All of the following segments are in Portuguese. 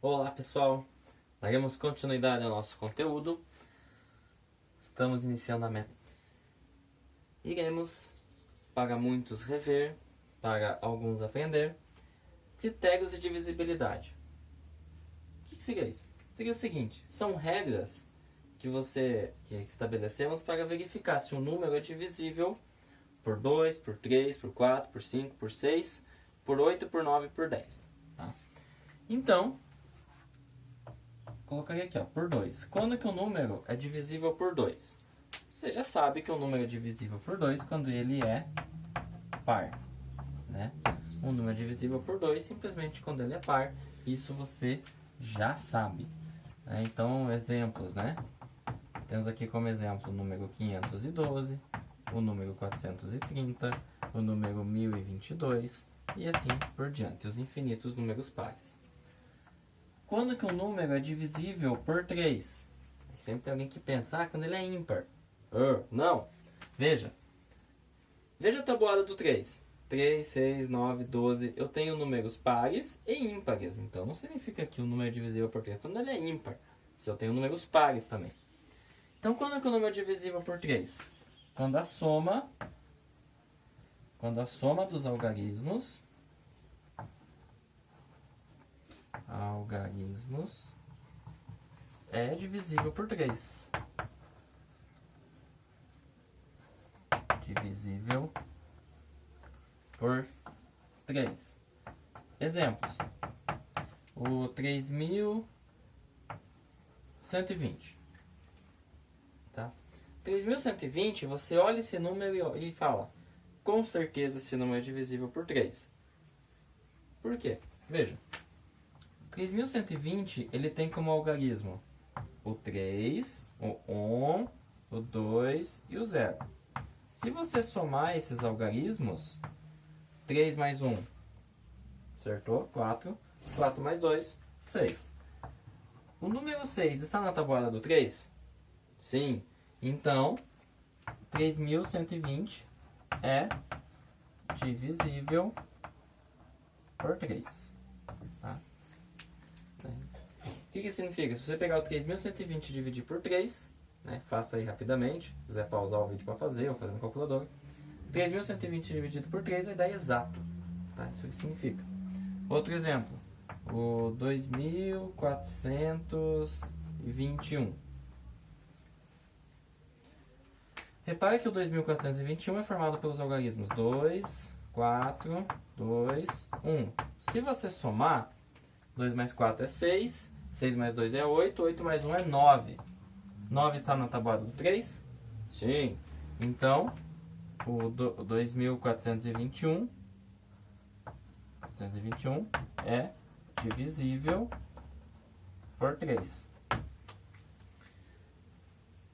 Olá pessoal, daremos continuidade ao nosso conteúdo. Estamos iniciando a meta. Iremos, para muitos rever, para alguns aprender, critérios de divisibilidade. O que seria isso? Seria o seguinte, são regras que estabelecemos para verificar se um número é divisível por 2, por 3, por 4, por 5, por 6, por 8, por 9 e por 10. Tá? Então, colocaria aqui, ó, por 2. Quando que um número é divisível por 2? Você já sabe que um número é divisível por 2 quando ele é par. Né? Um número é divisível por 2 simplesmente quando ele é par. Isso você já sabe. Né? Então, exemplos, né? Temos aqui como exemplo o número 512, o número 430, o número 1022 e assim por diante, os infinitos números pares. Quando que um número é divisível por 3? Sempre tem alguém que pensa, quando ele é ímpar. Não. Veja a tabuada do 3. 3, 6, 9, 12. Eu tenho números pares e ímpares. Então não significa que o número é divisível por 3. Quando ele é ímpar. Se eu tenho números pares também. Então quando que o número é divisível por 3? Quando a soma dos algarismos é divisível por 3. Divisível por 3. Exemplos. O 3120. Tá? 3120, você olha esse número e fala, com certeza esse número é divisível por 3. Por quê? Veja. 3120, ele tem como algarismo o 3, o 1, o 2 e o 0. Se você somar esses algarismos, 3 mais 1, acertou? 4. 4 mais 2, 6. O número 6 está na tabuada do 3? Sim. Então, 3120 é divisível por 3. Tá? O que significa? Se você pegar o 3120 e dividir por 3, né, faça aí rapidamente, se quiser pausar o vídeo para fazer ou fazer no calculador, 3120 dividido por 3 vai dar exato. Tá? Isso que significa. Outro exemplo, o 2421. Repare que o 2421 é formado pelos algarismos 2, 4, 2, 1. Se você somar, 2 mais 4 é 6, 6 mais 2 é 8, 8 mais 1 é 9. 9 está na tabuada do 3? Sim. Então, o 2421 é divisível por 3.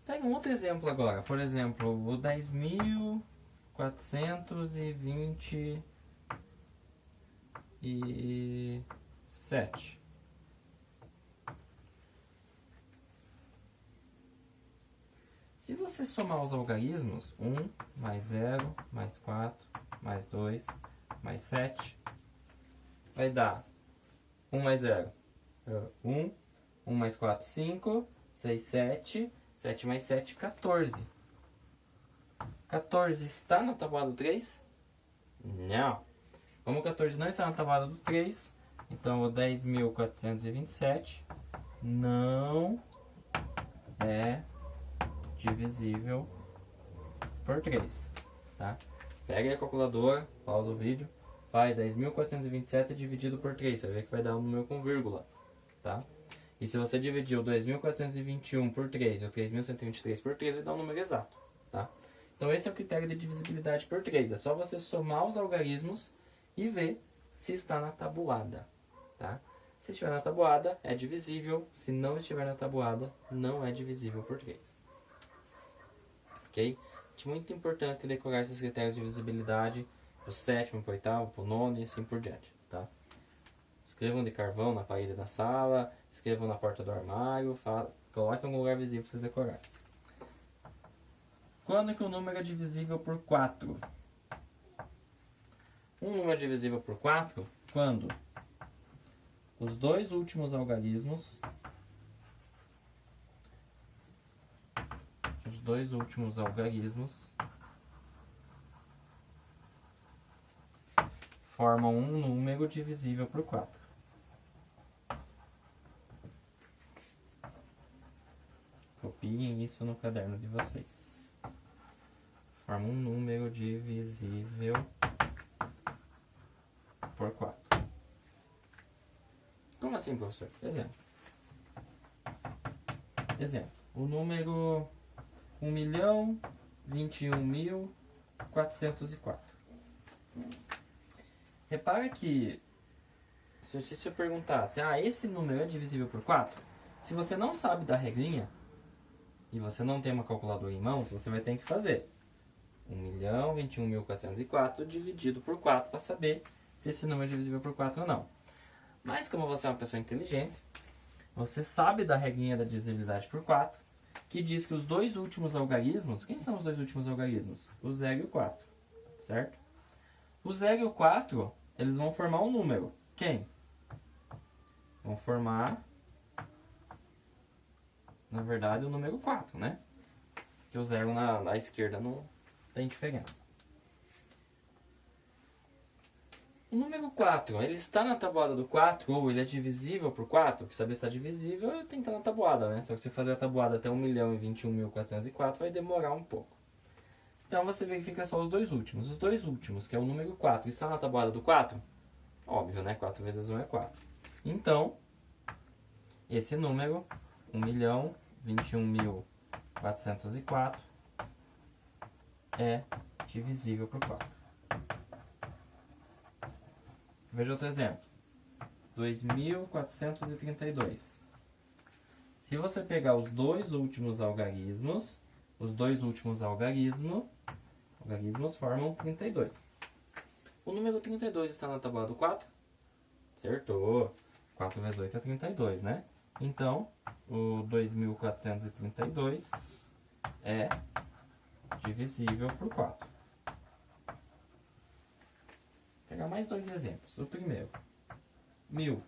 Pega um outro exemplo agora. Por exemplo, o 10.427. Se você somar os algarismos, 1 mais 0, mais 4, mais 2, mais 7, vai dar 1 mais 0, 1, 1 mais 4, 5, 6, 7, 7 mais 7, 14. 14 está na tabuada do 3? Não. Como o 14 não está na tabuada do 3, então o 10.427 não é divisível por 3, tá? Pega a calculadora, pausa o vídeo, faz 10.427 dividido por 3, você vai ver que vai dar um número com vírgula, tá? E se você dividir o 2.421 por 3 e o 3.123 por 3, vai dar um número exato, tá? Então esse é o critério de divisibilidade por 3, é só você somar os algarismos e ver se está na tabuada, tá? Se estiver na tabuada, é divisível, se não estiver na tabuada, não é divisível por 3. Ok? É muito importante decorar esses critérios de divisibilidade pro 7º, pro 8º, pro 9º e assim por diante, tá? Escrevam de carvão na parede da sala, escrevam na porta do armário, coloquem em algum lugar visível para vocês decorarem. Quando que o número é divisível por 4? Um número é divisível por 4 quando os dois últimos algarismos formam um número divisível por 4. Copiem isso no caderno de vocês. Forma um número divisível por 4. Como assim, professor? Exemplo. O número 1.021.404. Repara que, se eu perguntasse, esse número é divisível por 4? Se você não sabe da regrinha, e você não tem uma calculadora em mãos, você vai ter que fazer 1.021.404 dividido por 4 para saber se esse número é divisível por 4 ou não. Mas como você é uma pessoa inteligente, você sabe da regrinha da divisibilidade por 4, que diz que os dois últimos algarismos, quem são os dois últimos algarismos? O 0 e o 4, certo? O 0 e o 4, eles vão formar um número. Quem? Vão formar, na verdade, o número 4, né? Porque o 0 na esquerda não tem diferença. O número 4, ele está na tabuada do 4 ou ele é divisível por 4? Que saber se está divisível, ele tem que estar na tabuada, né? Só que você fazer a tabuada até 1.021.404 vai demorar um pouco. Então você verifica só os dois últimos. Os dois últimos, que é o número 4, está na tabuada do 4? Óbvio, né? 4 vezes 1 é 4. Então, esse número, 1.021.404, é divisível por 4. Veja outro exemplo. 2.432. Se você pegar os dois últimos algarismos formam 32. O número 32 está na tabuada do 4? Acertou. 4 vezes 8 é 32, né? Então, o 2.432 é divisível por 4. Vou pegar mais dois exemplos. O primeiro, 1.000.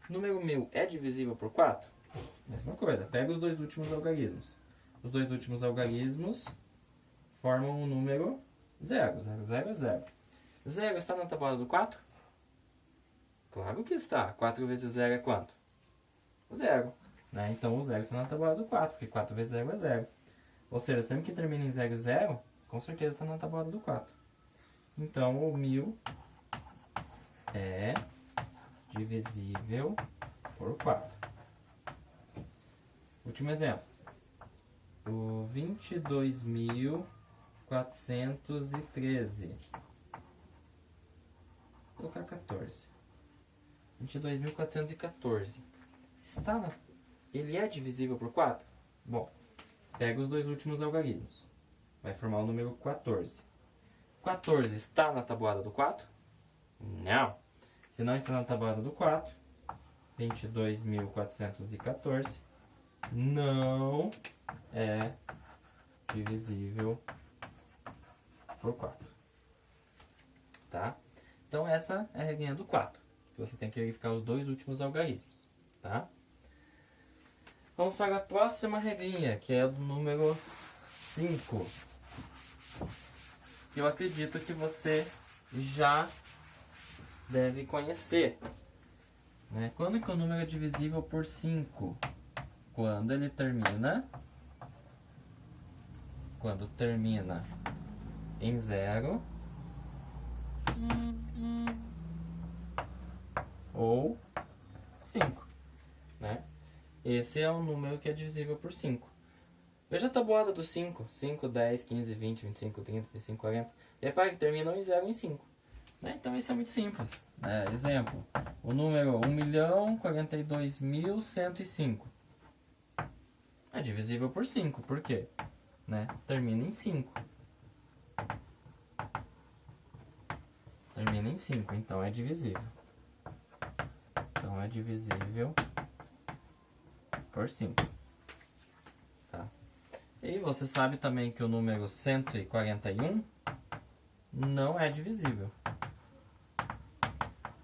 O número 1.000 é divisível por 4? Mesma coisa, pega os dois últimos algarismos. Os dois últimos algarismos formam o número 0. 0, 0 é 0. 0 está na tabuada do 4? Claro que está. 4 vezes 0 é quanto? 0. Né? Então o 0 está na tabuada do 4, porque 4 vezes 0 é 0. Ou seja, sempre que termina em 0, 0, com certeza está na tabuada do 4. Então o 1.000 é divisível por 4. Último exemplo. O 22.413. Vou colocar 14. 22.414. Ele é divisível por 4? Bom, pega os dois últimos algarismos. Vai formar o número 14. 14 está na tabuada do 4? Não. Se não está na tabuada do 4, 22.414 não é divisível por 4. Tá? Então essa é a regrinha do 4. Você tem que verificar os dois últimos algarismos. Tá? Vamos para a próxima regrinha, que é do número 5. Que eu acredito que você já deve conhecer. Né? Quando que o número é divisível por 5? Quando termina em 0 ou 5, né? Esse é um número que é divisível por 5. Veja a tabuada do 5. 5, 10, 15, 20, 25, 30, 35, 40. Repare que terminam em 0 e em 5. Né? Então isso é muito simples. Exemplo, o número 1.042.105 é divisível por 5. Por quê? Né? Termina em 5. Termina em 5, então é divisível. Então é divisível por 5. Tá? E você sabe também que o número 141 não é divisível.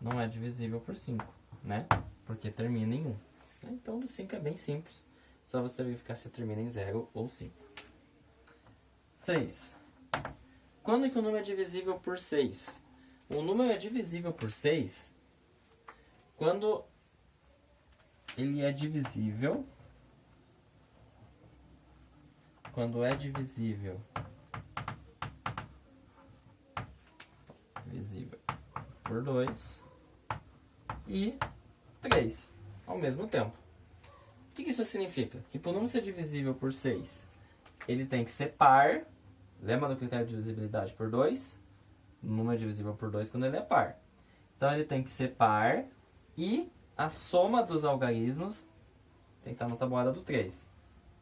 não é divisível por 5, né? Porque termina em 1. Então, do 5 é bem simples. Só você verificar se termina em 0 ou 5. 6. Quando é que o número é divisível por 6? O número é divisível por 6 quando ele é divisível. Quando é divisível por 2 e 3 ao mesmo tempo. O que isso significa? Que para o número ser divisível por 6, ele tem que ser par. Lembra do critério de divisibilidade por 2? O número é divisível por 2 quando ele é par. Então ele tem que ser par e a soma dos algarismos tem que estar na tabuada do 3.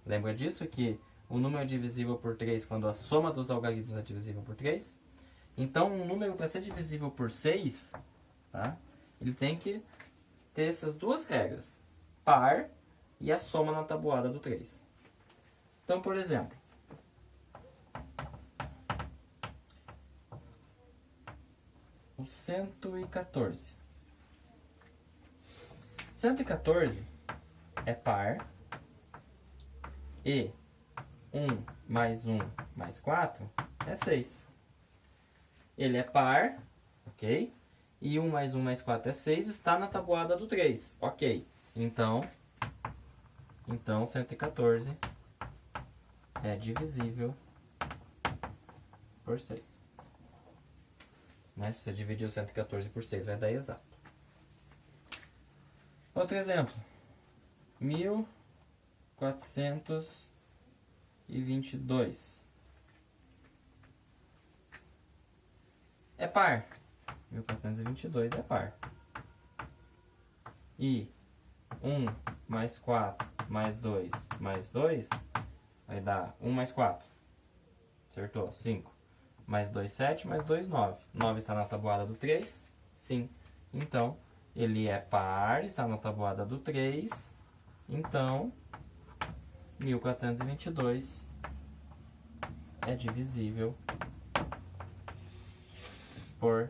Lembra disso? Que o número é divisível por 3 quando a soma dos algarismos é divisível por 3. Então, um número para ser divisível por 6, tá? Ele tem que ter essas duas regras. Par e a soma na tabuada do 3. Então, por exemplo, o 114. 114 é par e 1 mais 1 mais 4 é 6. Ele é par, ok? E 1 mais 1 mais 4 é 6, está na tabuada do 3, ok? Então 114 é divisível por 6. Né? Se você dividir o 114 por 6, vai dar exato. Outro exemplo. 1422. É par. 1422 é par. E 1 mais 4 mais 2 mais 2 vai dar 1 mais 4. Acertou? 5. Mais 2, 7. Mais 2, 9. 9 está na tabuada do 3? Sim. Então, ele é par, está na tabuada do 3. Então, 1422 é divisível por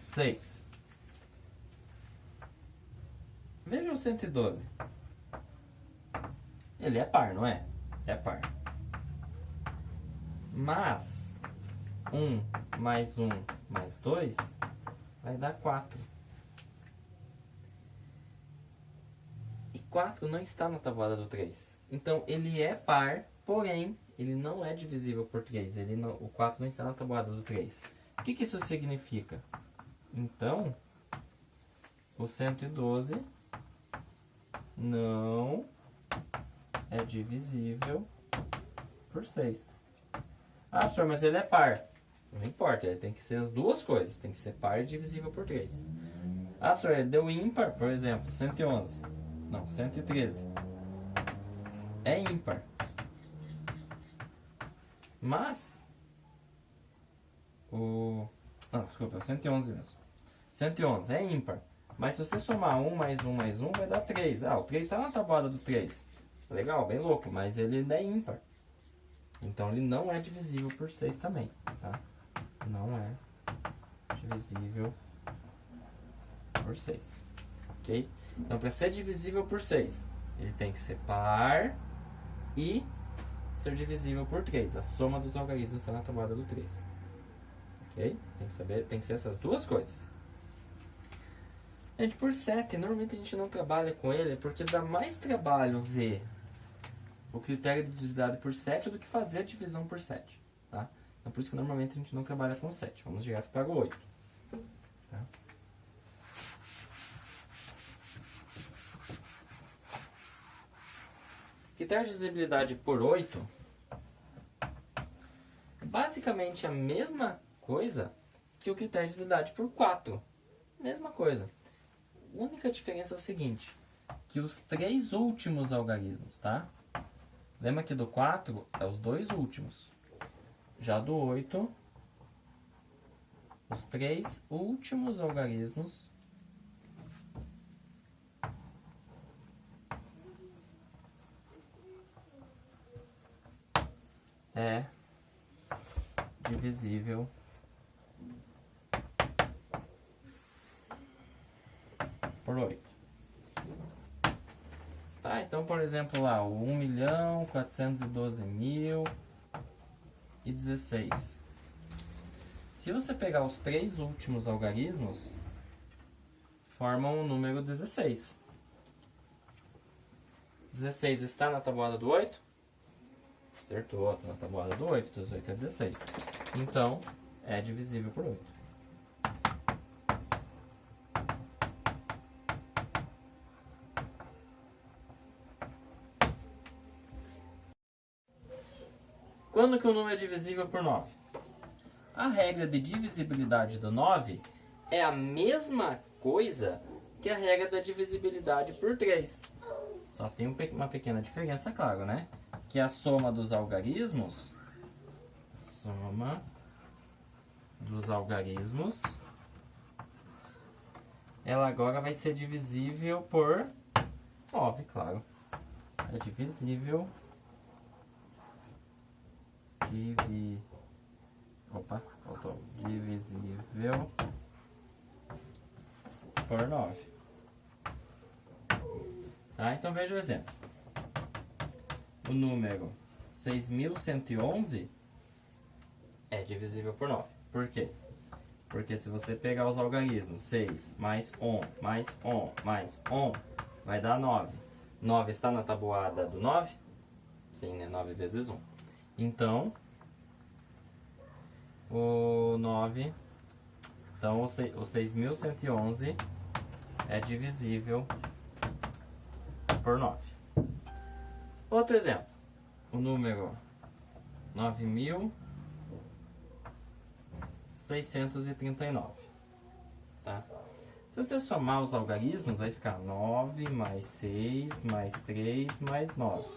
6. Veja o 112. Ele é par, não é? É par. Mas 1 mais 1 mais 2 vai dar 4. E 4 não está na tabuada do 3. Então, ele é par, porém, ele não é divisível por 3. O 4 não está na tabuada do 3. O que isso significa? Então, o 112 não é divisível por 6. Ah, professor, mas ele é par. Não importa, ele tem que ser as duas coisas. Tem que ser par e divisível por 3. Ah, professor, ele deu ímpar, por exemplo, 111. Não, 113. É ímpar. Mas não, desculpa, 111 mesmo. 111 é ímpar. Mas se você somar 1 mais 1 mais 1, vai dar 3. Ah, o 3 está na tabuada do 3. Legal, bem louco, mas ele ainda é ímpar. Então ele não é divisível por 6 também, tá? Não é divisível por 6. Ok? Então, para ser divisível por 6, ele tem que ser par e ser divisível por 3. A soma dos algarismos está na tabuada do 3. Ok? Tem que ser essas duas coisas. Gente, por 7, normalmente a gente não trabalha com ele porque dá mais trabalho ver o critério de divisibilidade por 7 do que fazer a divisão por 7. Tá? Então, por isso que normalmente a gente não trabalha com 7. Vamos direto para o 8. Tá? Critério de divisibilidade por 8 é basicamente a mesma coisa que o critério de divisibilidade por 4. Mesma coisa. A única diferença é o seguinte, que os 3 últimos algarismos, tá? Lembra que do 4 é os 2 últimos. Já do 8, os 3 últimos algarismos é divisível por 8. Tá, então, por exemplo, lá, o 1.412.016. Se você pegar os 3 últimos algarismos, formam o número 16. 16 está na tabuada do 8? Acertou, está na tabuada do 8. 18 é 16. Então, é divisível por 8. Quando que o número é divisível por 9? A regra de divisibilidade do 9 é a mesma coisa que a regra da divisibilidade por 3. Só tem uma pequena diferença, claro, né? Que a soma dos algarismos... ela agora vai ser divisível por 9, claro. É divisível... divisível por 9. Tá? Então veja o exemplo. O número 6.111 é divisível por 9. Por quê? Porque se você pegar os algarismos 6 mais 1, mais 1, mais 1, vai dar 9. 9 está na tabuada do 9? Sim, né? 9 vezes 1. Então, o 9... Então, o 6.111 é divisível por 9. Outro exemplo. O número 9.639. Tá? Se você somar os algarismos, vai ficar 9 mais 6 mais 3 mais 9.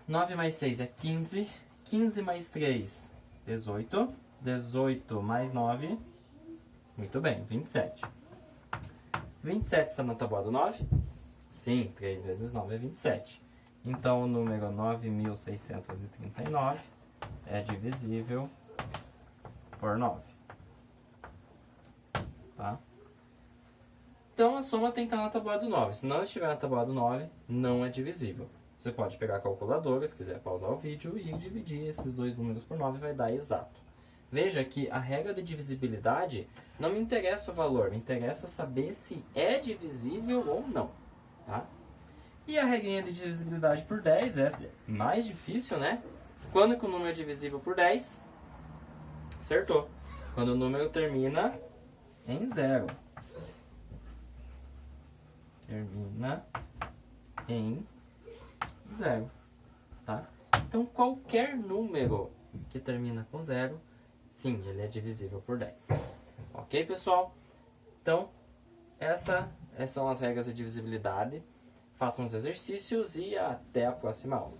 9 mais 6 é 15. 15 mais 3, 18. 18 mais 9, muito bem, 27. 27 está na tabuada do 9? Sim, 3 vezes 9 é 27. Então, o número 9.639 é divisível por 9. Tá? Então, a soma tem que estar na tabuada do 9. Se não estiver na tabuada do 9, não é divisível. Você pode pegar a calculadora, se quiser pausar o vídeo, e dividir esses dois números por 9, vai dar exato. Veja que a regra de divisibilidade não me interessa o valor, me interessa saber se é divisível ou não. Tá? E a regrinha de divisibilidade por 10, essa é mais difícil, né? Quando que o número é divisível por 10? Acertou. Quando o número termina em 0. Termina em 0. Tá? Então, qualquer número que termina com 0, sim, ele é divisível por 10. Ok, pessoal? Então, essas são as regras de divisibilidade. Façam os exercícios e até a próxima aula.